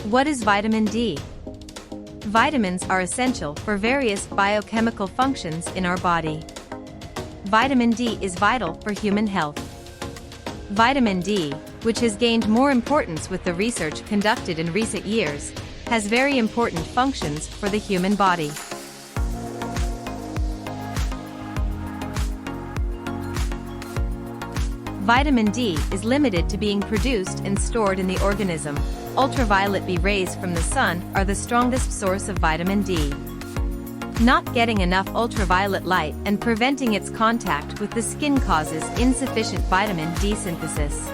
What is vitamin D? Vitamins are essential for various biochemical functions in our body. Vitamin D is vital for human health. Vitamin D, which has gained more importance with the research conducted in recent years, has very important functions for the human body. Vitamin D is limited to being produced and stored in the organism. Ultraviolet B rays from the sun are the strongest source of vitamin D. Not getting enough ultraviolet light and preventing its contact with the skin causes insufficient vitamin D synthesis.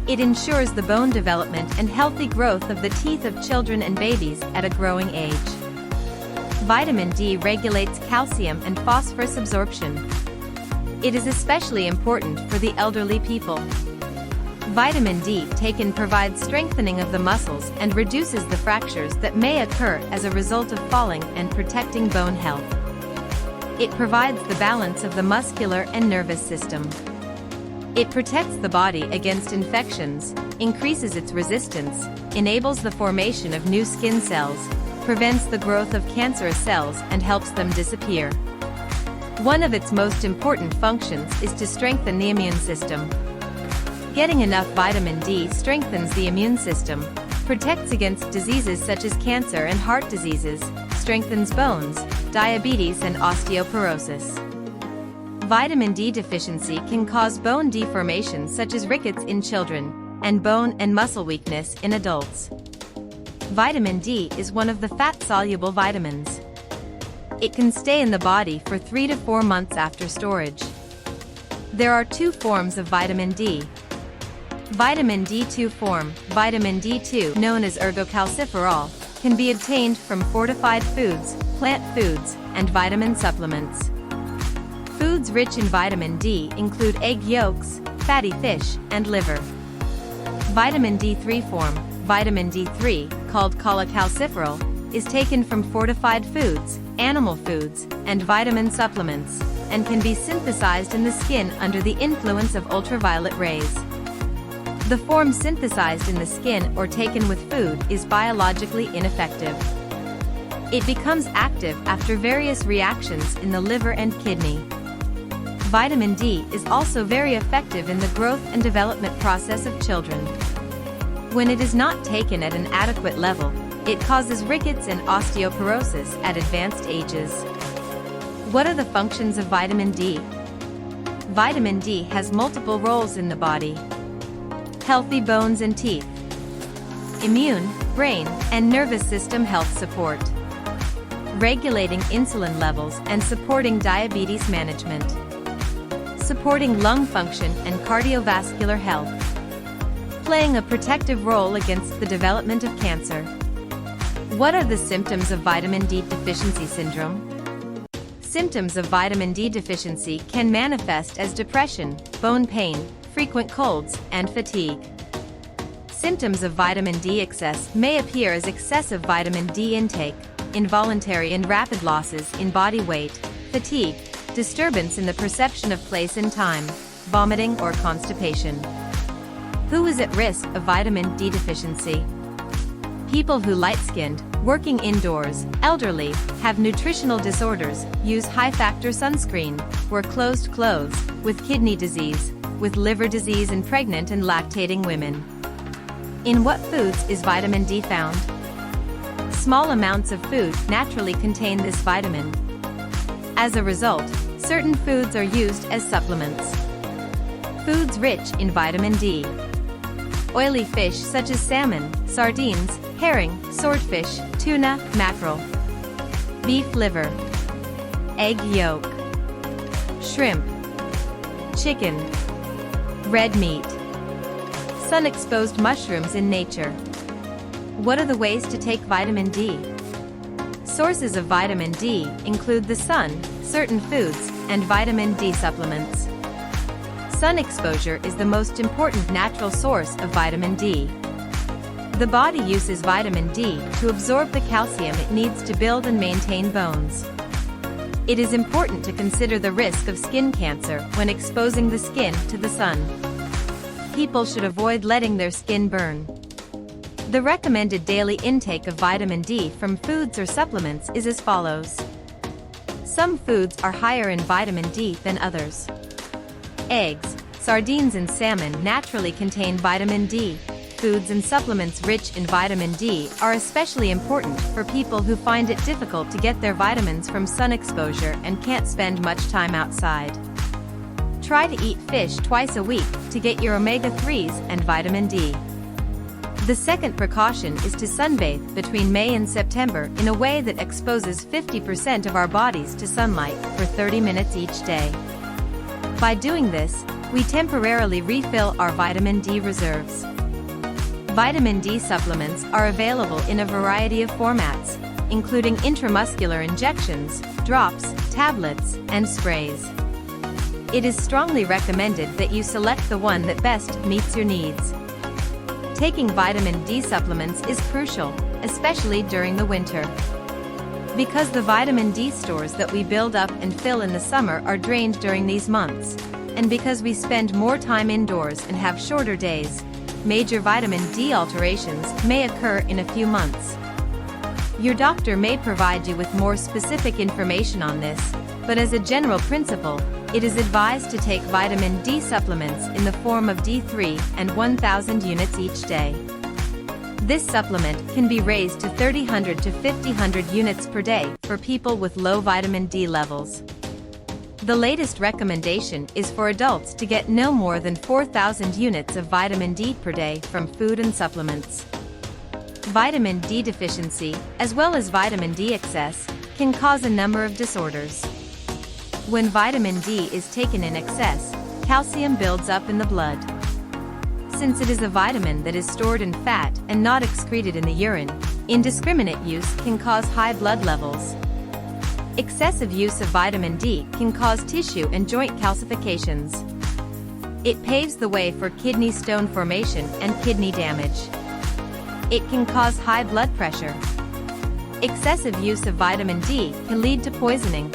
It ensures the bone development and healthy growth of the teeth of children and babies at a growing age. Vitamin D regulates calcium and phosphorus absorption. It is especially important for the elderly people. Vitamin D taken provides strengthening of the muscles and reduces the fractures that may occur as a result of falling and protecting bone health. It provides the balance of the muscular and nervous system. It protects the body against infections, increases its resistance, enables the formation of new skin cells, prevents the growth of cancerous cells and helps them disappear. One of its most important functions is to strengthen the immune system. Getting enough vitamin D strengthens the immune system, protects against diseases such as cancer and heart diseases, strengthens bones, diabetes and osteoporosis. Vitamin D deficiency can cause bone deformation such as rickets in children, and bone and muscle weakness in adults. Vitamin D is one of the fat-soluble vitamins. It can stay in the body for 3 to 4 months after storage. There are two forms of vitamin D. Vitamin D2 form, vitamin D2, known as ergocalciferol, can be obtained from fortified foods, plant foods, and vitamin supplements. Foods rich in vitamin D include egg yolks, fatty fish, and liver. Vitamin D3 form, vitamin D3, called cholecalciferol, is taken from fortified foods, animal foods, and vitamin supplements, and can be synthesized in the skin under the influence of ultraviolet rays. The form synthesized in the skin or taken with food is biologically ineffective. It becomes active after various reactions in the liver and kidney. Vitamin D is also very effective in the growth and development process of children. When it is not taken at an adequate level, it causes rickets and osteoporosis at advanced ages. What are the functions of vitamin D? Vitamin D has multiple roles in the body. Healthy bones and teeth. Immune, brain, and nervous system health support. Regulating insulin levels and supporting diabetes management. Supporting lung function and cardiovascular health. Playing a protective role against the development of cancer. What are the symptoms of vitamin D deficiency syndrome? Symptoms of vitamin D deficiency can manifest as depression, bone pain, frequent colds, and fatigue. Symptoms of vitamin D excess may appear as excessive vitamin D intake, involuntary and rapid losses in body weight, fatigue, disturbance in the perception of place and time, vomiting or constipation. Who is at risk of vitamin D deficiency? People who light-skinned, working indoors, elderly, have nutritional disorders, use high-factor sunscreen, wear closed clothes, with kidney disease, with liver disease and pregnant and lactating women. In what foods is vitamin D found? Small amounts of food naturally contain this vitamin. As a result, certain foods are used as supplements. Foods rich in vitamin D. Oily fish such as salmon, sardines, herring, swordfish, tuna, mackerel. Beef liver. Egg yolk. Shrimp. Chicken. Red meat. Sun-exposed mushrooms in nature. What are the ways to take vitamin D? Sources of vitamin D include the sun, certain foods, and vitamin D supplements. Sun exposure is the most important natural source of vitamin D. The body uses vitamin D to absorb the calcium it needs to build and maintain bones. It is important to consider the risk of skin cancer when exposing the skin to the sun. People should avoid letting their skin burn. The recommended daily intake of vitamin D from foods or supplements is as follows. Some foods are higher in vitamin D than others. Eggs, sardines and salmon naturally contain vitamin D. Foods and supplements rich in vitamin D are especially important for people who find it difficult to get their vitamins from sun exposure and can't spend much time outside. Try to eat fish twice a week to get your omega-3s and vitamin D. The second precaution is to sunbathe between May and September in a way that exposes 50% of our bodies to sunlight for 30 minutes each day. By doing this, we temporarily refill our vitamin D reserves. Vitamin D supplements are available in a variety of formats, including intramuscular injections, drops, tablets, and sprays. It is strongly recommended that you select the one that best meets your needs. Taking vitamin D supplements is crucial, especially during the winter. Because the vitamin D stores that we build up and fill in the summer are drained during these months, and because we spend more time indoors and have shorter days, major vitamin D alterations may occur in a few months. Your doctor may provide you with more specific information on this, but as a general principle, it is advised to take vitamin D supplements in the form of D3 and 1,000 units each day. This supplement can be raised to 3,000 to 5,000 units per day for people with low vitamin D levels. The latest recommendation is for adults to get no more than 4,000 units of vitamin D per day from food and supplements. Vitamin D deficiency, as well as vitamin D excess, can cause a number of disorders. When vitamin D is taken in excess, calcium builds up in the blood. Since it is a vitamin that is stored in fat and not excreted in the urine, indiscriminate use can cause high blood levels. Excessive use of vitamin D can cause tissue and joint calcifications. It paves the way for kidney stone formation and kidney damage. It can cause high blood pressure. Excessive use of vitamin D can lead to poisoning.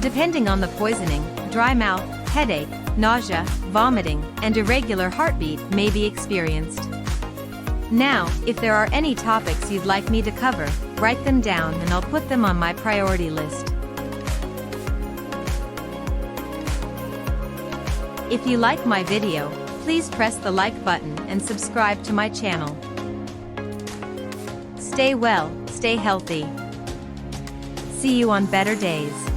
Depending on the poisoning, dry mouth, headache, nausea, vomiting, and irregular heartbeat may be experienced. Now, if there are any topics you'd like me to cover, write them down and I'll put them on my priority list. If you like my video, please press the like button and subscribe to my channel. Stay well, stay healthy. See you on better days.